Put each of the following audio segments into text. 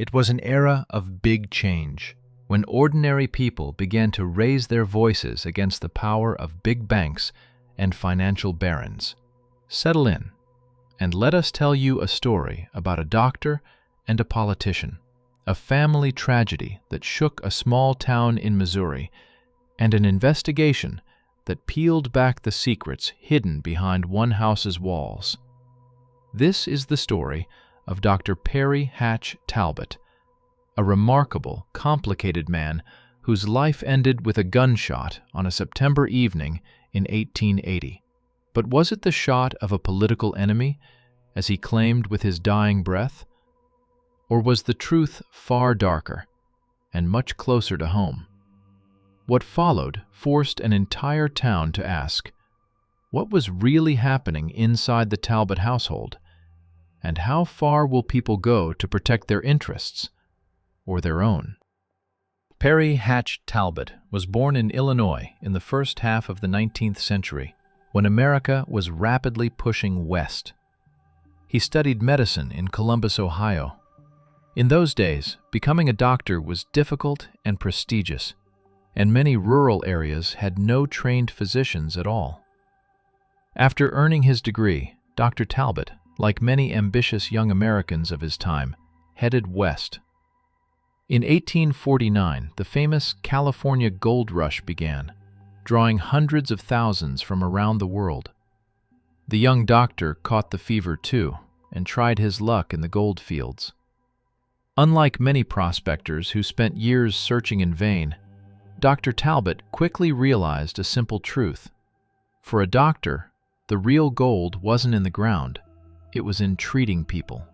It was an era of big change, when ordinary people began to raise their voices against the power of big banks and financial barons. Settle in, and let us tell you a story about a doctor and a politician, a family tragedy that shook a small town in Missouri, and an investigation that peeled back the secrets hidden behind one house's walls. This is the story of Dr. Perry Hatch Talbott, a remarkable, complicated man whose life ended with a gunshot on a September evening in 1880. But was it the shot of a political enemy, as he claimed with his dying breath? Or was the truth far darker and much closer to home? What followed forced an entire town to ask, what was really happening inside the Talbott household? And how far will people go to protect their interests, or their own? Perry Hatch Talbott was born in Illinois in the first half of the 19th century, when America was rapidly pushing west. He studied medicine in Columbus, Ohio. In those days, becoming a doctor was difficult and prestigious, and many rural areas had no trained physicians at all. After earning his degree, Dr. Talbott, like many ambitious young Americans of his time, headed west. In 1849, the famous California gold rush began, drawing hundreds of thousands from around the world. The young doctor caught the fever too, and tried his luck in the gold fields. Unlike many prospectors who spent years searching in vain, Dr. Talbott quickly realized a simple truth. For a doctor, the real gold wasn't in the ground, it was in treating people.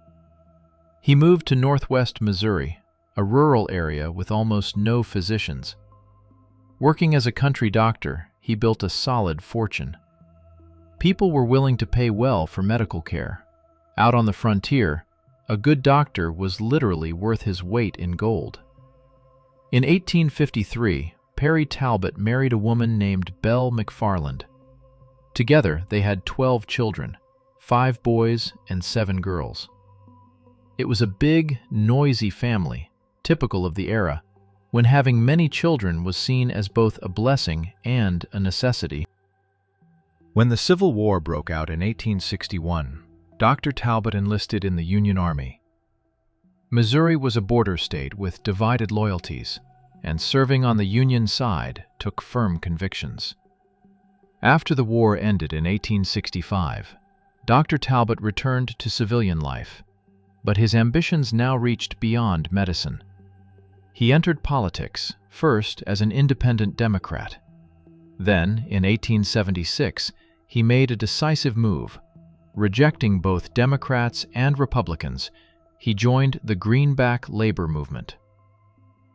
He moved to northwest Missouri, a rural area with almost no physicians. Working as a country doctor, he built a solid fortune. People were willing to pay well for medical care. Out on the frontier, a good doctor was literally worth his weight in gold. In 1853, Perry Talbott married a woman named Belle McFarland. Together, they had 12 children, 5 boys and 7 girls. It was a big, noisy family, typical of the era, when having many children was seen as both a blessing and a necessity. When the Civil War broke out in 1861, Dr. Talbott enlisted in the Union Army. Missouri was a border state with divided loyalties, and serving on the Union side took firm convictions. After the war ended in 1865, Dr. Talbott returned to civilian life, but his ambitions now reached beyond medicine. He entered politics, first as an independent Democrat. Then, in 1876, he made a decisive move. Rejecting both Democrats and Republicans, he joined the Greenback labor movement.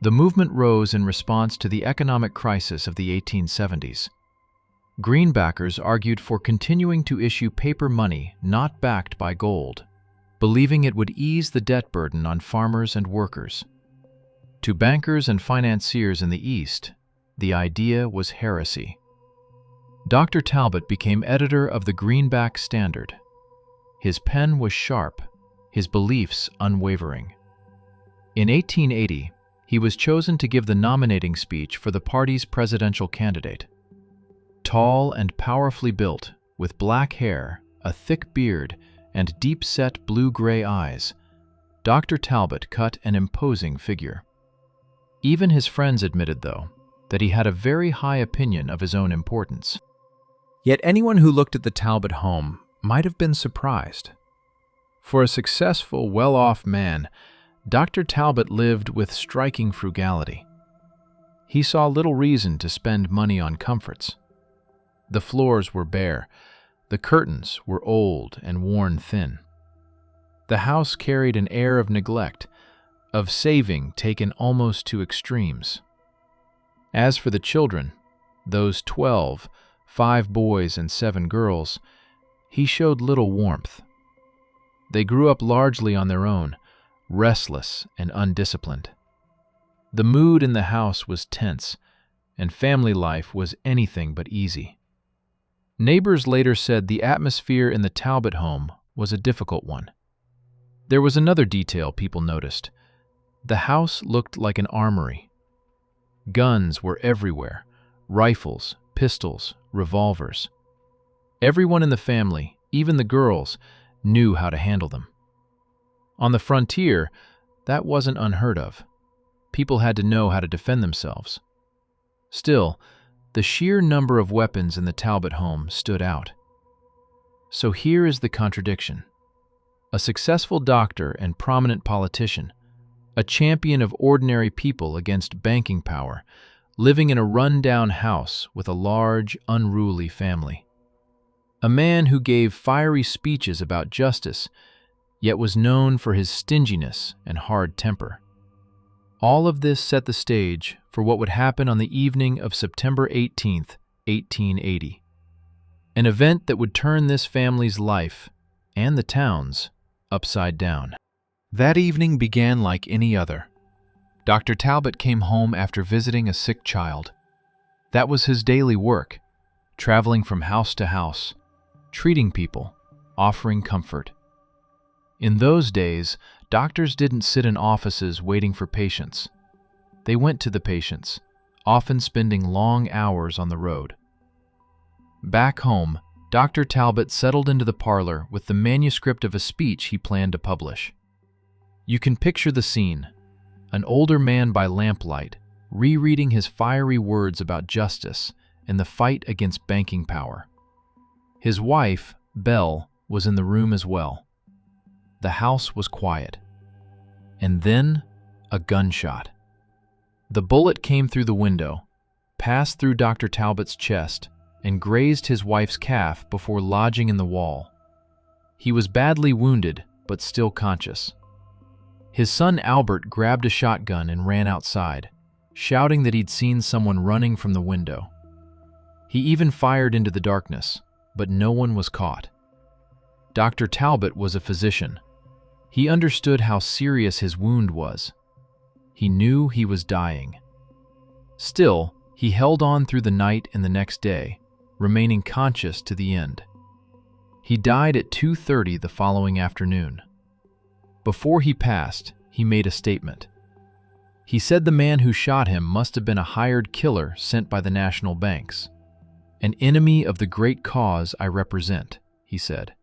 The movement rose in response to the economic crisis of the 1870s. Greenbackers argued for continuing to issue paper money not backed by gold, believing it would ease the debt burden on farmers and workers. To bankers and financiers in the East, the idea was heresy. Dr. Talbott became editor of the Greenback Standard. His pen was sharp, his beliefs unwavering. In 1880, he was chosen to give the nominating speech for the party's presidential candidate. Tall and powerfully built, with black hair, a thick beard, and deep-set blue-gray eyes, Dr. Talbott cut an imposing figure. Even his friends admitted, though, that he had a very high opinion of his own importance. Yet anyone who looked at the Talbott home might have been surprised. For a successful, well-off man, Dr. Talbott lived with striking frugality. He saw little reason to spend money on comforts. The floors were bare, the curtains were old and worn thin. The house carried an air of neglect, of saving taken almost to extremes. As for the children, those 12, 5 boys and 7 girls, he showed little warmth. They grew up largely on their own, restless and undisciplined. The mood in the house was tense, and family life was anything but easy. Neighbors later said the atmosphere in the Talbott home was a difficult one. There was another detail people noticed. The house looked like an armory. Guns were everywhere, rifles, pistols, revolvers. Everyone in the family, even the girls, knew how to handle them. On the frontier, that wasn't unheard of. People had to know how to defend themselves. Still, the sheer number of weapons in the Talbott home stood out. So here is the contradiction. A successful doctor and prominent politician, a champion of ordinary people against banking power, living in a run-down house with a large, unruly family. A man who gave fiery speeches about justice, yet was known for his stinginess and hard temper. All of this set the stage for what would happen on the evening of September 18, 1880. An event that would turn this family's life, and the town's, upside down. That evening began like any other. Dr. Talbott came home after visiting a sick child. That was his daily work, traveling from house to house, treating people, offering comfort. In those days, doctors didn't sit in offices waiting for patients. They went to the patients, often spending long hours on the road. Back home, Dr. Talbott settled into the parlor with the manuscript of a speech he planned to publish. You can picture the scene, an older man by lamplight, rereading his fiery words about justice and the fight against banking power. His wife, Belle, was in the room as well. The house was quiet. And then, a gunshot. The bullet came through the window, passed through Dr. Talbott's chest, and grazed his wife's calf before lodging in the wall. He was badly wounded, but still conscious. His son Albert grabbed a shotgun and ran outside, shouting that he'd seen someone running from the window. He even fired into the darkness, but no one was caught. Dr. Talbott was a physician. He understood how serious his wound was. He knew he was dying. Still, he held on through the night and the next day, remaining conscious to the end. He died at 2:30 the following afternoon. Before he passed, he made a statement. He said the man who shot him must have been a hired killer sent by the national banks. An enemy of the great cause I represent, he said.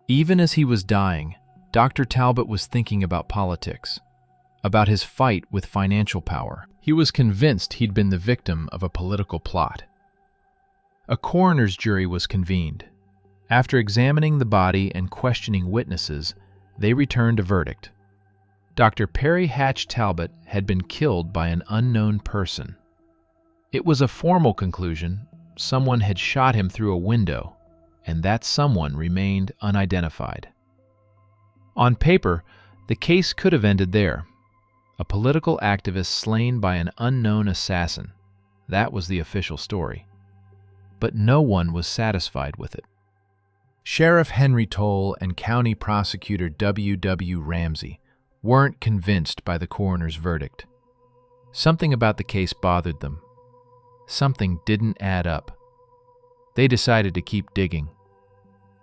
Even as he was dying, Dr. Talbott was thinking about politics, about his fight with financial power. He was convinced he'd been the victim of a political plot. A coroner's jury was convened. After examining the body and questioning witnesses, they returned a verdict. Dr. Perry Hatch Talbott had been killed by an unknown person. It was a formal conclusion. Someone had shot him through a window, and that someone remained unidentified. On paper, the case could have ended there. A political activist slain by an unknown assassin. That was the official story. But no one was satisfied with it. Sheriff Henry Toll and County Prosecutor W. Ramsey weren't convinced by the coroner's verdict. Something about the case bothered them. Something didn't add up. They decided to keep digging.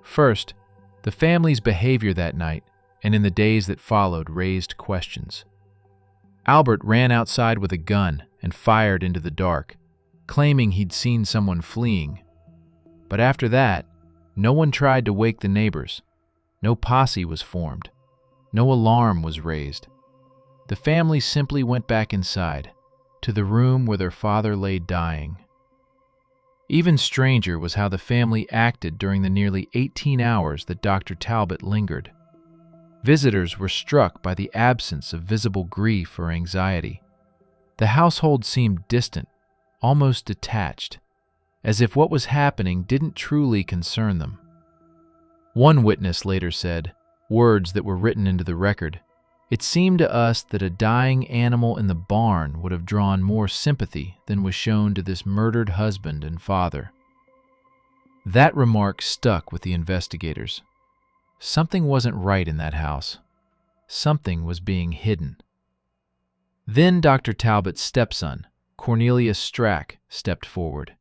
First, the family's behavior that night and in the days that followed raised questions. Albert ran outside with a gun and fired into the dark, claiming he'd seen someone fleeing. But after that, no one tried to wake the neighbors. No posse was formed. No alarm was raised. The family simply went back inside, to the room where their father lay dying. Even stranger was how the family acted during the nearly 18 hours that Dr. Talbott lingered. Visitors were struck by the absence of visible grief or anxiety. The household seemed distant, almost detached, as if what was happening didn't truly concern them. One witness later said, words that were written into the record, "It seemed to us that a dying animal in the barn would have drawn more sympathy than was shown to this murdered husband and father." That remark stuck with the investigators. Something wasn't right in that house. Something was being hidden. Then Dr. Talbott's stepson, Cornelius Strack, stepped forward.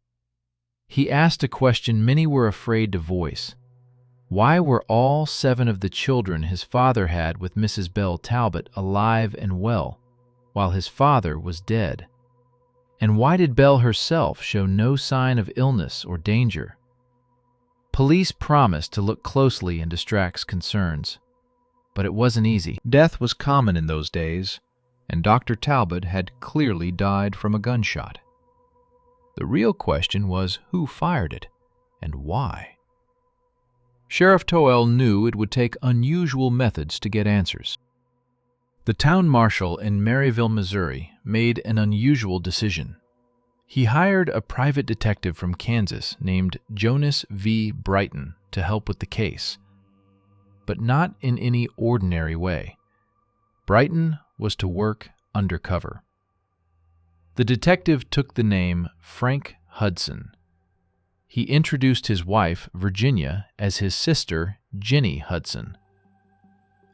He asked a question many were afraid to voice. Why were all 7 of the children his father had with Mrs. Bell Talbott alive and well, while his father was dead? And why did Bell herself show no sign of illness or danger? Police promised to look closely into Strack's concerns, but it wasn't easy. Death was common in those days, and Dr. Talbott had clearly died from a gunshot. The real question was who fired it, and why? Sheriff Toell knew it would take unusual methods to get answers. The town marshal in Maryville, Missouri, made an unusual decision. He hired a private detective from Kansas named Jonas V. Brighton to help with the case, but not in any ordinary way. Brighton was to work undercover. The detective took the name Frank Hudson. He introduced his wife, Virginia, as his sister, Jenny Hudson.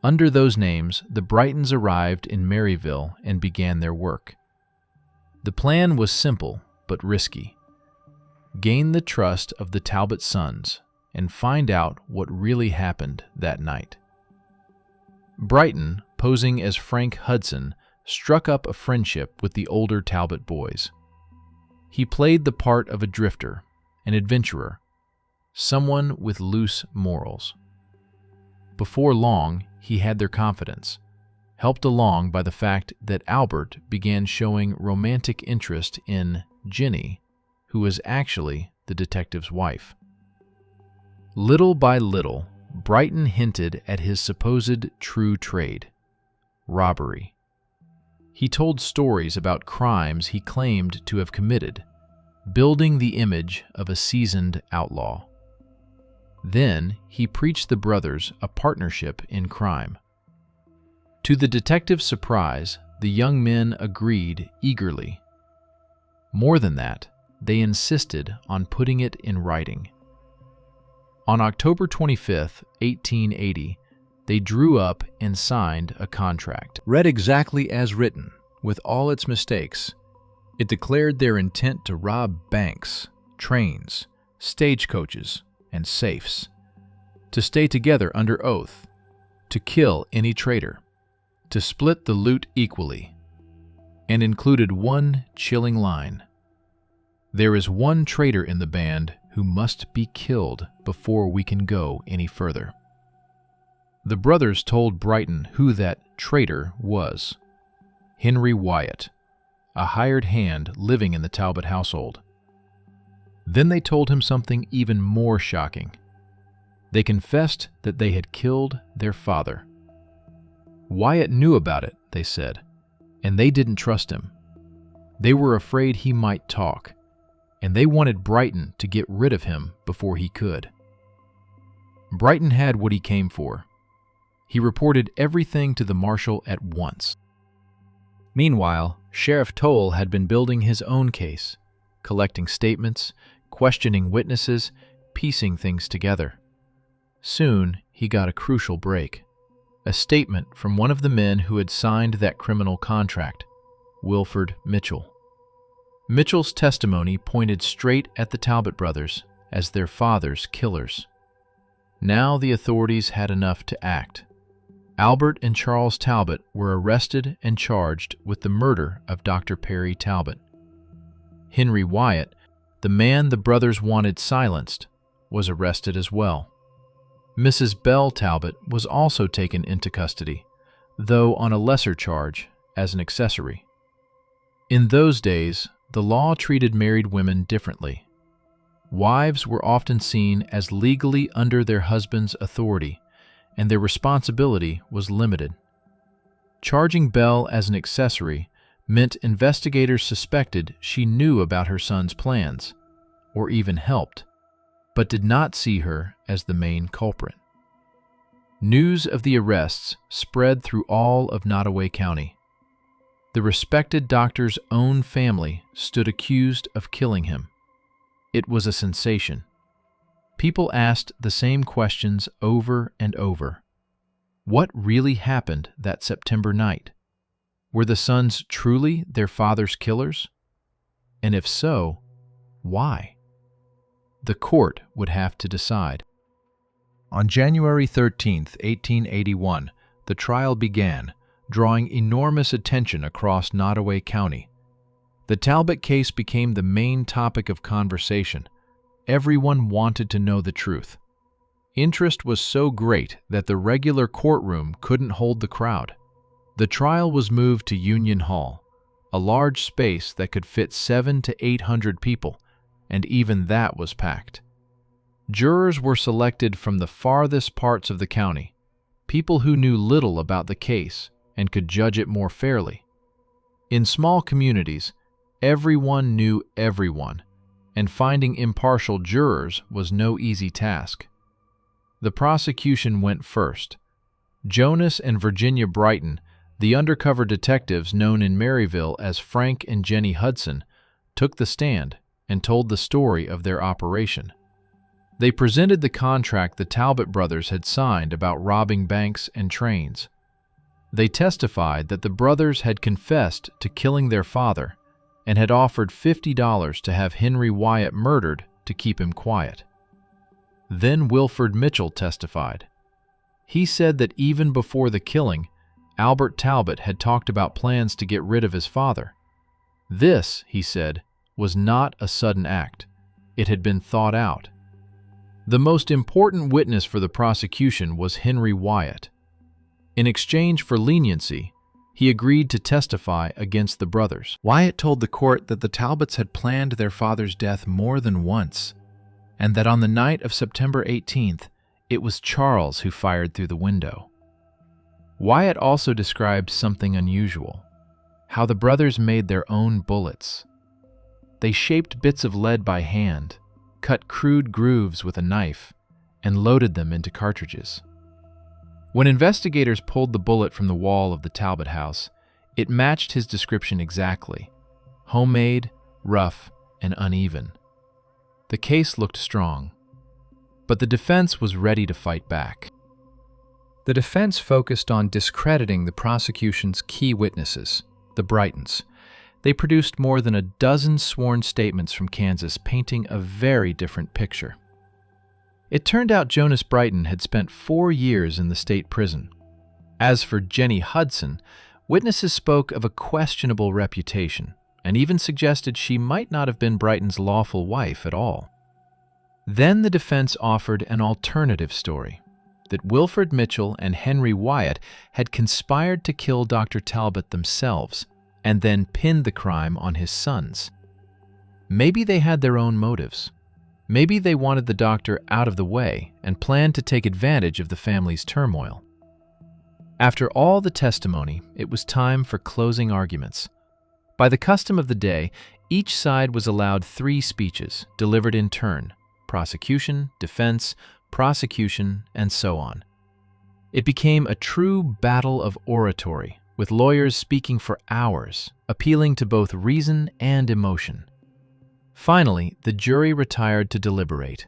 Under those names, the Brightons arrived in Maryville and began their work. The plan was simple but risky. Gain the trust of the Talbott sons and find out what really happened that night. Brighton, posing as Frank Hudson, struck up a friendship with the older Talbott boys. He played the part of a drifter, an adventurer, someone with loose morals. Before long, he had their confidence, helped along by the fact that Albert began showing romantic interest in Jenny, who was actually the detective's wife. Little by little, Brighton hinted at his supposed true trade, robbery. He told stories about crimes he claimed to have committed, building the image of a seasoned outlaw. Then he preached the brothers a partnership in crime. To the detective's surprise, the young men agreed eagerly. More than that, they insisted on putting it in writing. On October 25, 1880, they drew up and signed a contract. Read exactly as written, with all its mistakes, it declared their intent to rob banks, trains, stagecoaches, and safes, to stay together under oath, to kill any traitor, to split the loot equally, and included one chilling line: "There is one traitor in the band who must be killed before we can go any further." The brothers told Brighton who that traitor was: Henry Wyatt, a hired hand living in the Talbott household. Then they told him something even more shocking. They confessed that they had killed their father. Wyatt knew about it, they said, and they didn't trust him. They were afraid he might talk, and they wanted Brighton to get rid of him before he could. Brighton had what he came for. He reported everything to the marshal at once. Meanwhile, Sheriff Toell had been building his own case, collecting statements, questioning witnesses, piecing things together. Soon, he got a crucial break. A statement from one of the men who had signed that criminal contract, Wilford Mitchell. Mitchell's testimony pointed straight at the Talbott brothers as their father's killers. Now the authorities had enough to act. Albert and Charles Talbott were arrested and charged with the murder of Dr. Perry Talbott. Henry Wyatt, the man the brothers wanted silenced, was arrested as well. Mrs. Bell Talbott was also taken into custody, though on a lesser charge, as an accessory. In those days, the law treated married women differently. Wives were often seen as legally under their husband's authority, and their responsibility was limited. Charging Bell as an accessory meant investigators suspected she knew about her son's plans, or even helped, but did not see her as the main culprit. News of the arrests spread through all of Nottoway County. The respected doctor's own family stood accused of killing him. It was a sensation. People asked the same questions over and over. What really happened that September night? Were the sons truly their father's killers? And if so, why? The court would have to decide. On January 13, 1881, the trial began, drawing enormous attention across Nottoway County. The Talbott case became the main topic of conversation. Everyone wanted to know the truth. Interest was so great that the regular courtroom couldn't hold the crowd. The trial was moved to Union Hall, a large space that could fit 700 to 800 people, and even that was packed. Jurors were selected from the farthest parts of the county, people who knew little about the case and could judge it more fairly. In small communities, everyone knew everyone, and finding impartial jurors was no easy task. The prosecution went first. Jonas and Virginia Brighton, the undercover detectives known in Maryville as Frank and Jenny Hudson, took the stand and told the story of their operation. They presented the contract the Talbott brothers had signed about robbing banks and trains. They testified that the brothers had confessed to killing their father and had offered $50 to have Henry Wyatt murdered to keep him quiet. Then Wilford Mitchell testified. He said that even before the killing, Albert Talbott had talked about plans to get rid of his father. This, he said, was not a sudden act. It had been thought out. The most important witness for the prosecution was Henry Wyatt. In exchange for leniency, he agreed to testify against the brothers. Wyatt told the court that the Talbotts had planned their father's death more than once, and that on the night of September 18th, it was Charles who fired through the window. Wyatt also described something unusual, how the brothers made their own bullets. They shaped bits of lead by hand, cut crude grooves with a knife, and loaded them into cartridges. When investigators pulled the bullet from the wall of the Talbott house, it matched his description exactly: homemade, rough, and uneven. The case looked strong, but the defense was ready to fight back. The defense focused on discrediting the prosecution's key witnesses, the Brightons. They produced more than a dozen sworn statements from Kansas painting a very different picture. It turned out Jonas Brighton had spent 4 years in the state prison. As for Jenny Hudson, witnesses spoke of a questionable reputation and even suggested she might not have been Brighton's lawful wife at all. Then the defense offered an alternative story, that Wilford Mitchell and Henry Wyatt had conspired to kill Dr. Talbott themselves and then pinned the crime on his sons. Maybe they had their own motives. Maybe they wanted the doctor out of the way and planned to take advantage of the family's turmoil. After all the testimony, it was time for closing arguments. By the custom of the day, each side was allowed 3 speeches, delivered in turn: prosecution, defense, prosecution, and so on. It became a true battle of oratory, with lawyers speaking for hours, appealing to both reason and emotion. Finally, the jury retired to deliberate.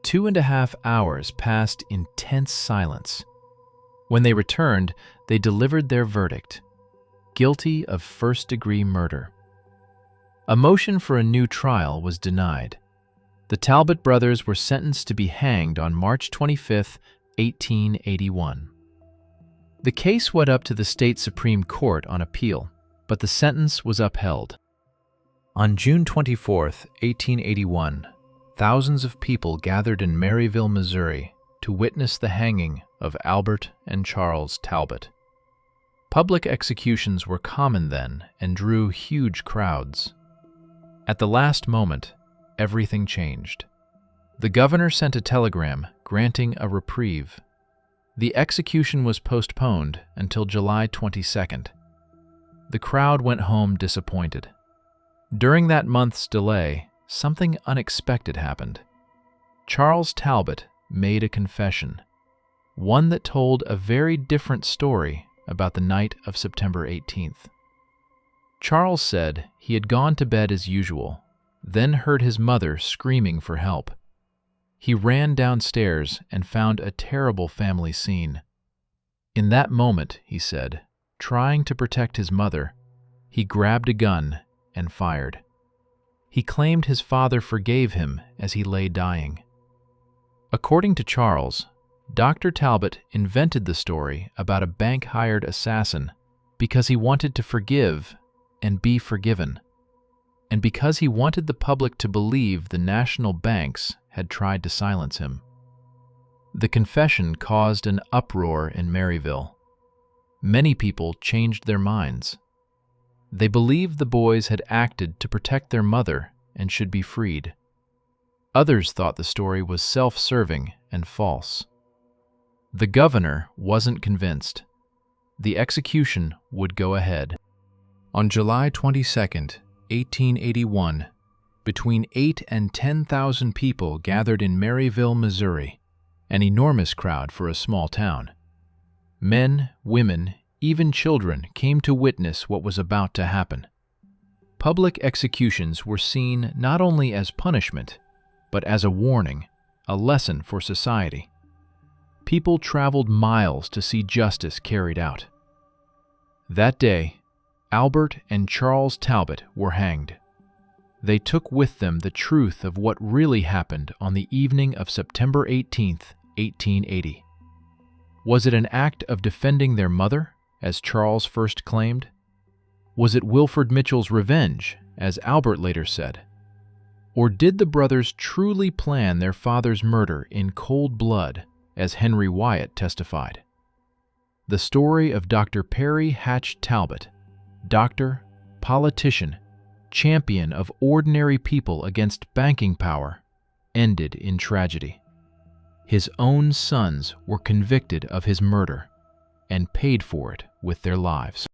2.5 hours passed in tense silence. When they returned, they delivered their verdict: guilty of first-degree murder. A motion for a new trial was denied. The Talbott brothers were sentenced to be hanged on March 25, 1881. The case went up to the state Supreme Court on appeal, but the sentence was upheld. On June 24, 1881, thousands of people gathered in Maryville, Missouri, to witness the hanging of Albert and Charles Talbott. Public executions were common then and drew huge crowds. At the last moment, everything changed. The governor sent a telegram granting a reprieve. The execution was postponed until July 22nd. The crowd went home disappointed. During that month's delay, something unexpected happened. Charles Talbott made a confession, one that told a very different story about the night of September 18th. Charles said he had gone to bed as usual, then heard his mother screaming for help. He ran downstairs and found a terrible family scene. In that moment, he said, trying to protect his mother, he grabbed a gun and fired. He claimed his father forgave him as he lay dying. According to Charles, Dr. Talbott invented the story about a bank-hired assassin because he wanted to forgive and be forgiven, and because he wanted the public to believe the national banks had tried to silence him. The confession caused an uproar in Maryville. Many people changed their minds. They believed the boys had acted to protect their mother and should be freed. Others thought the story was self-serving and false. The governor wasn't convinced. The execution would go ahead. On July 22, 1881, between 8,000 and 10,000 people gathered in Maryville, Missouri, an enormous crowd for a small town. Men, women, even children came to witness what was about to happen. Public executions were seen not only as punishment, but as a warning, a lesson for society. People traveled miles to see justice carried out. That day, Albert and Charles Talbott were hanged. They took with them the truth of what really happened on the evening of September 18, 1880. Was it an act of defending their mother, as Charles first claimed? Was it Wilford Mitchell's revenge, as Albert later said? Or did the brothers truly plan their father's murder in cold blood, as Henry Wyatt testified? The story of Dr. Perry Hatch Talbott, doctor, politician, champion of ordinary people against banking power, ended in tragedy. His own sons were convicted of his murder and paid for it with their lives.